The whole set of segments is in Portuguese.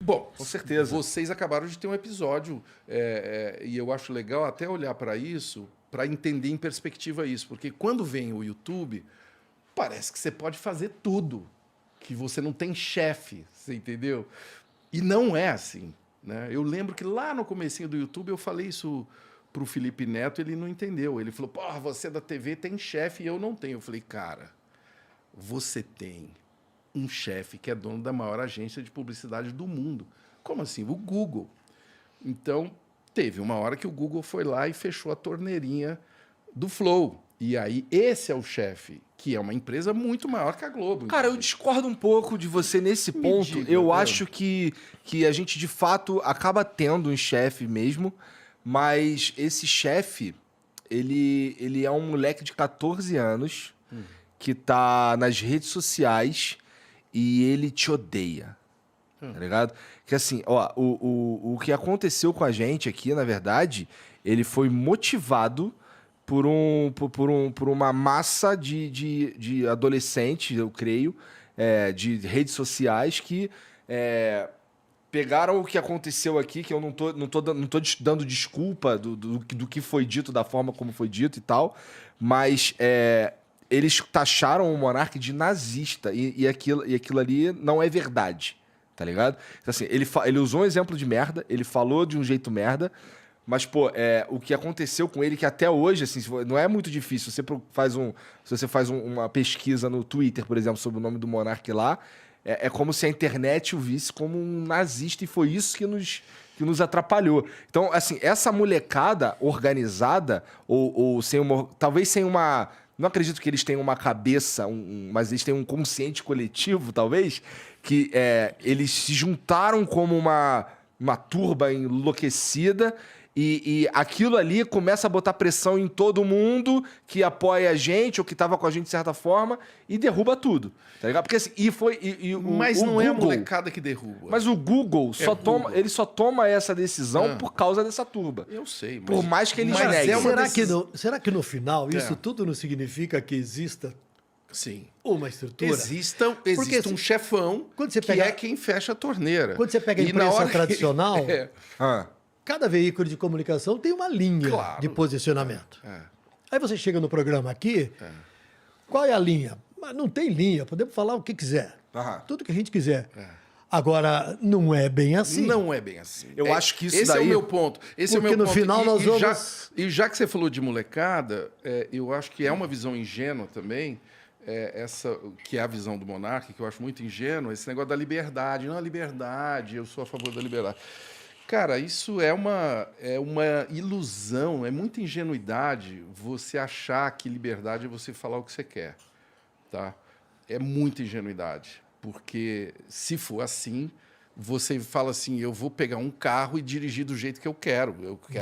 Bom, Com certeza. vocês acabaram de ter um episódio e eu acho legal até olhar para isso, para entender em perspectiva isso, porque quando vem o YouTube, parece que você pode fazer tudo, que você não tem chefe, você entendeu? E não é assim, né? Eu lembro que lá no comecinho do YouTube eu falei isso pro Felipe Neto, ele não entendeu. Ele falou: "Porra, você da TV tem chefe e eu não tenho". Eu falei: "Cara, você tem um chefe que é dono da maior agência de publicidade do mundo". Como assim? O Google. Então, teve uma hora que o Google foi lá e fechou a torneirinha do Flow. E aí, esse é o chefe, que é uma empresa muito maior que a Globo. Cara, eu inclusive. discordo um pouco de você nesse Me ponto. diga, Eu é. acho que a gente, de fato, acaba tendo um chefe mesmo, mas esse chefe, ele é um moleque de 14 anos que tá nas redes sociais e ele te odeia. Tá ligado? Que assim, ó, o que aconteceu com a gente aqui, na verdade, ele foi motivado por uma massa de adolescentes, eu creio, de redes sociais que pegaram o que aconteceu aqui, que eu não tô dando desculpa do que foi dito, da forma como foi dito e tal, mas eles taxaram o Monark de nazista e aquilo ali não é verdade, tá ligado? Então, assim, ele usou um exemplo de merda, ele falou de um jeito merda, mas, pô, o que aconteceu com ele, que até hoje, assim, não é muito difícil. Se você faz uma pesquisa no Twitter, por exemplo, sobre o nome do Monark lá, é como se a internet o visse como um nazista, e foi isso que nos atrapalhou. Então, assim, essa molecada organizada, ou sem talvez sem uma... Não acredito que eles tenham uma cabeça, mas eles têm um consciente coletivo, talvez, que eles se juntaram como uma turba enlouquecida e aquilo ali começa a botar pressão em todo mundo que apoia a gente ou que estava com a gente de certa forma e derruba tudo, tá ligado? Porque assim, Mas o não é a Google, molecada que derruba. mas o Google Google. ele só toma essa decisão por causa dessa turba. Eu sei, mas... Por mais que eles mas neguem. é uma Será que no final isso É. tudo não significa que exista Sim. uma estrutura? Existe Porque um chefão quando você que pega- é quem fecha a torneira. Quando você pega a E na imprensa hora que- tradicional, É. Ah, cada veículo de comunicação tem uma linha Claro. de posicionamento. É. Aí você chega no programa aqui, qual é a linha? Mas não tem linha, podemos falar o que quiser. Aham. Tudo que a gente quiser. Agora, não é bem assim. Não é bem assim. Eu acho que isso esse é daí- o meu ponto. Esse é o Porque meu no ponto. final nós já, vamos- já que você falou de molecada, eu acho que é uma visão ingênua também, essa que é a visão do Monark, que eu acho muito ingênua, esse negócio da liberdade. Não, a liberdade, eu sou a favor da liberdade. Cara, isso é uma ilusão, é muita ingenuidade você achar que liberdade é você falar o que você quer, tá? É muita ingenuidade, porque se for assim, você fala assim, eu vou pegar um carro e dirigir do jeito que eu quero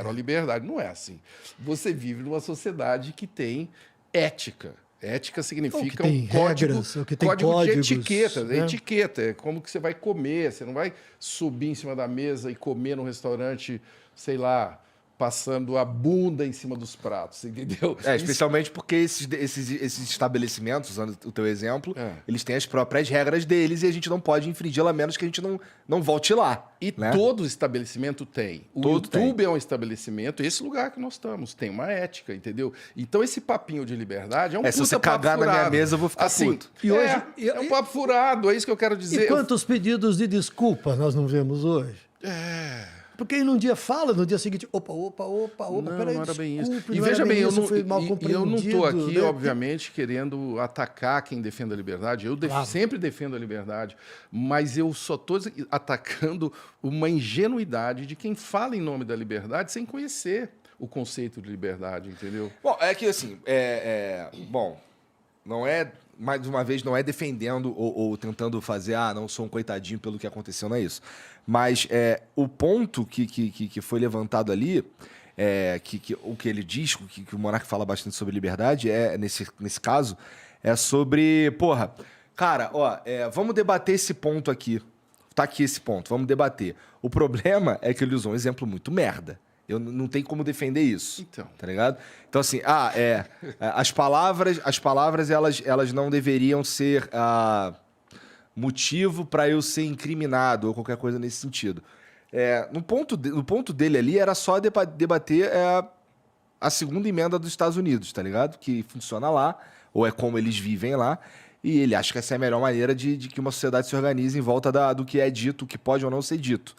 a liberdade. Não é assim. Você vive numa sociedade que tem ética. Ética significa Ou que tem um código, regras, ou que tem código códigos, de etiqueta. né? Etiqueta é como que você vai comer. Você não vai subir em cima da mesa e comer num restaurante, sei lá, passando a bunda em cima dos pratos, entendeu? especialmente porque esses estabelecimentos, usando o teu exemplo, É. eles têm as próprias regras deles e a gente não pode infringi-la a menos que a gente não volte lá. E né? todo estabelecimento tem. O Todo YouTube é um estabelecimento, esse lugar que nós estamos, tem uma ética, entendeu? Então esse papinho de liberdade é um Se puta você papo cagar na minha furado. mesa, eu vou ficar assim, puto. E hoje- é um papo furado, é isso que eu quero E dizer. quantos pedidos de desculpa nós não vemos hoje? Porque aí num dia fala, no dia seguinte, opa, Não, peraí, não era bem isso. desculpe, E não era veja bem, eu isso, não, foi mal e eu não estou compreendido, aqui, né? obviamente, querendo atacar quem defende a liberdade. Eu Claro. sempre defendo a liberdade, mas eu só estou atacando uma ingenuidade de quem fala em nome da liberdade sem conhecer o conceito de liberdade, entendeu? Bom, é que assim, bom, não é, mais uma vez, não é defendendo ou tentando fazer, não sou um coitadinho pelo que aconteceu, não é isso. Mas o ponto que foi levantado ali, o que ele diz, que o Monark fala bastante sobre liberdade, nesse caso, é sobre, porra, cara, vamos debater esse ponto aqui. Tá aqui esse ponto, vamos debater. O problema é que ele usou um exemplo muito merda. Eu não tenho como defender isso. Então. Tá ligado? Então, assim, as palavras elas não deveriam ser motivo para eu ser incriminado ou qualquer coisa nesse sentido. No ponto dele ali era só debater a segunda emenda dos Estados Unidos, tá ligado? Que funciona lá, ou é como eles vivem lá. E ele acha que essa é a melhor maneira de que uma sociedade se organize em volta do que é dito, o que pode ou não ser dito.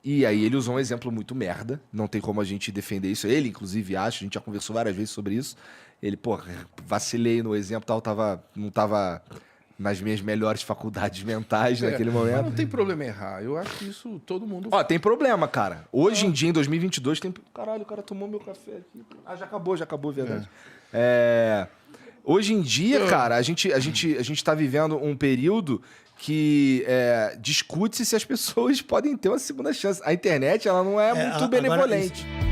E aí ele usou um exemplo muito merda, não tem como a gente defender isso. Ele, inclusive, acha, a gente já conversou várias vezes sobre isso. Ele, pô, vacilei no exemplo, não tava nas minhas melhores faculdades mentais naquele Mas momento. não tem problema errar. Eu acho que isso todo mundo... Ó, tem problema, cara. Hoje em dia, em 2022, tem... Caralho, o cara tomou meu café aqui. Ah, já acabou, verdade. Hoje em dia, cara, a gente tá vivendo um período que discute-se se as pessoas podem ter uma segunda chance. A internet, ela não é muito benevolente. Agora,